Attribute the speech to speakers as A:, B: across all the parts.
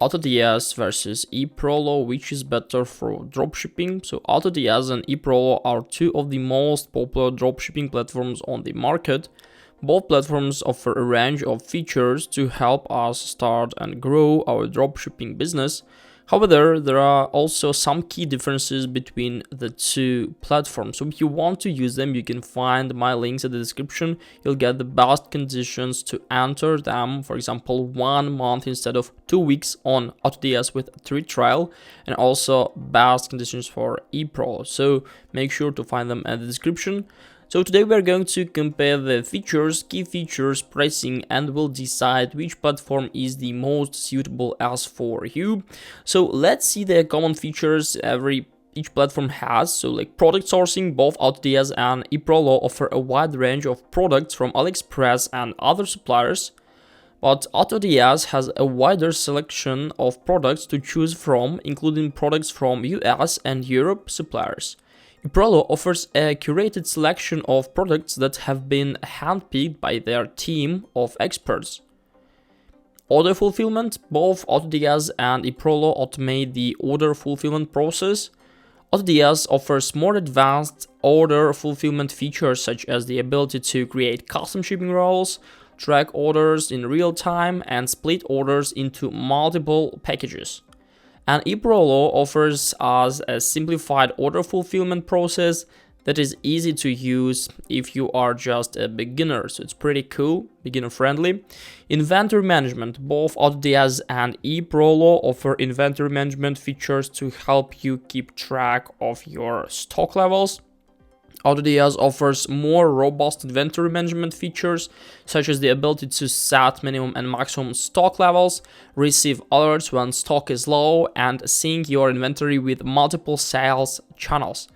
A: AutoDS versus Eprolo, which is better for dropshipping. So AutoDS and Eprolo are two of the most popular dropshipping platforms on the market. Both platforms offer a range of features to help us start and grow our dropshipping business. However, there are also some key differences between the two platforms. So if you want to use them, you can find my links in the description. You'll get the best conditions to enter them. For example, 1 month instead of 2 weeks on AutoDS with a free trial, and also best conditions for Eprolo. So make sure to find them in the description. So today we are going to compare the features, key features, pricing, and we'll decide which platform is the most suitable as for you. So let's see the common features each platform has. So like product sourcing, both AutoDS and Eprolo offer a wide range of products from AliExpress and other suppliers. But AutoDS has a wider selection of products to choose from, including products from US and Europe suppliers. Eprolo offers a curated selection of products that have been handpicked by their team of experts. Order fulfillment, both AutoDS and Eprolo automate the order fulfillment process. AutoDS offers more advanced order fulfillment features such as the ability to create custom shipping roles, track orders in real time, and split orders into multiple packages. And Eprolo offers us a simplified order fulfillment process that is easy to use if you are just a beginner. So it's pretty cool, beginner friendly. Inventory management, both AutoDS and Eprolo offer inventory management features to help you keep track of your stock levels. AutoDS offers more robust inventory management features, such as the ability to set minimum and maximum stock levels, receive alerts when stock is low, and sync your inventory with multiple sales channels.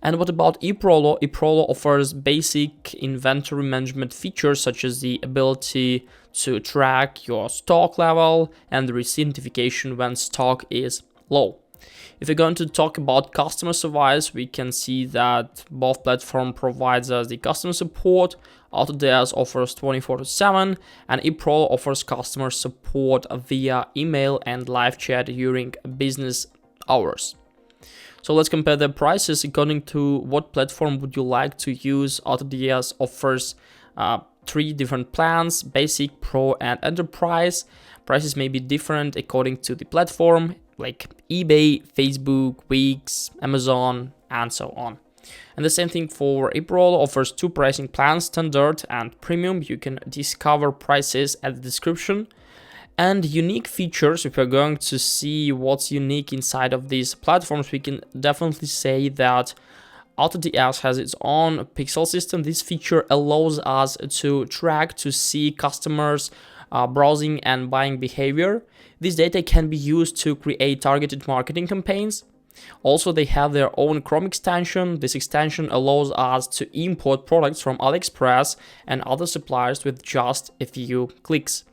A: And what about Eprolo? Eprolo offers basic inventory management features, such as the ability to track your stock level and receive notification when stock is low. If we're going to talk about customer service, we can see that both platforms provides us the customer support. AutoDS offers 24/7 and Eprolo offers customer support via email and live chat during business hours. So let's compare the prices according to what platform would you like to use. AutoDS offers 3 different plans: Basic, Pro, and Enterprise. Prices may be different according to the platform, like eBay, Facebook, Wix, Amazon, and so on. And the same thing for Eprolo, offers 2 pricing plans, Standard and Premium. You can discover prices at the description. And unique features, if we're going to see what's unique inside of these platforms, we can definitely say that AutoDS has its own pixel system. This feature allows us to track, to see customers' browsing and buying behavior. This data can be used to create targeted marketing campaigns. Also, they have their own Chrome extension. This extension allows us to import products from AliExpress and other suppliers with just a few clicks.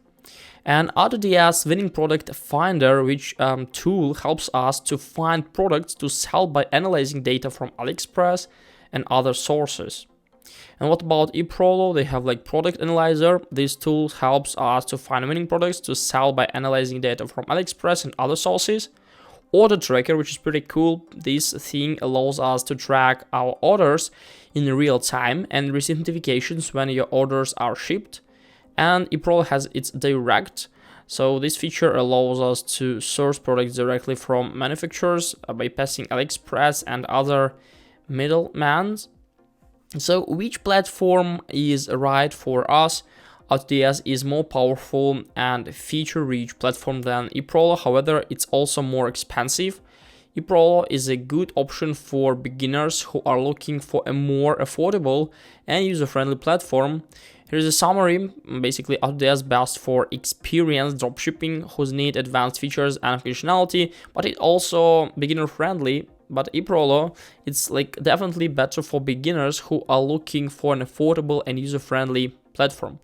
A: And AutoDS Winning Product Finder, which tool helps us to find products to sell by analyzing data from AliExpress and other sources. And what about Eprolo? They have like Product Analyzer. This tool helps us to find winning products to sell by analyzing data from AliExpress and other sources. Order Tracker, which is pretty cool. This thing allows us to track our orders in real time and receive notifications when your orders are shipped. And Eprolo has its Direct. So this feature allows us to source products directly from manufacturers bypassing AliExpress and other middlemen. So which platform is right for us? AutoDS is more powerful and feature-rich platform than Eprolo. However, it's also more expensive. Eprolo is a good option for beginners who are looking for a more affordable and user-friendly platform. Here's a summary. Basically, AutoDS best for experienced dropshipping who need advanced features and functionality, but it's also beginner-friendly. But Eprolo, it's like definitely better for beginners who are looking for an affordable and user-friendly platform.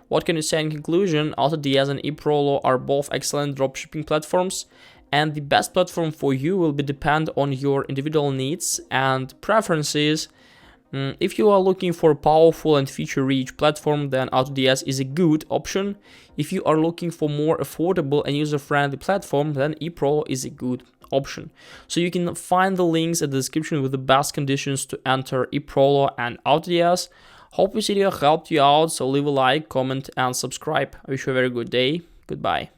A: What can you say in conclusion? AutoDS and Eprolo are both excellent dropshipping platforms, and the best platform for you will be depend on your individual needs and preferences. If you are looking for a powerful and feature-rich platform, then AutoDS is a good option. If you are looking for more affordable and user-friendly platform, then Eprolo is a good option. So you can find the links in the description with the best conditions to enter Eprolo and AutoDS. Hope this video helped you out, so leave a like, comment and subscribe. I wish you a very good day. Goodbye.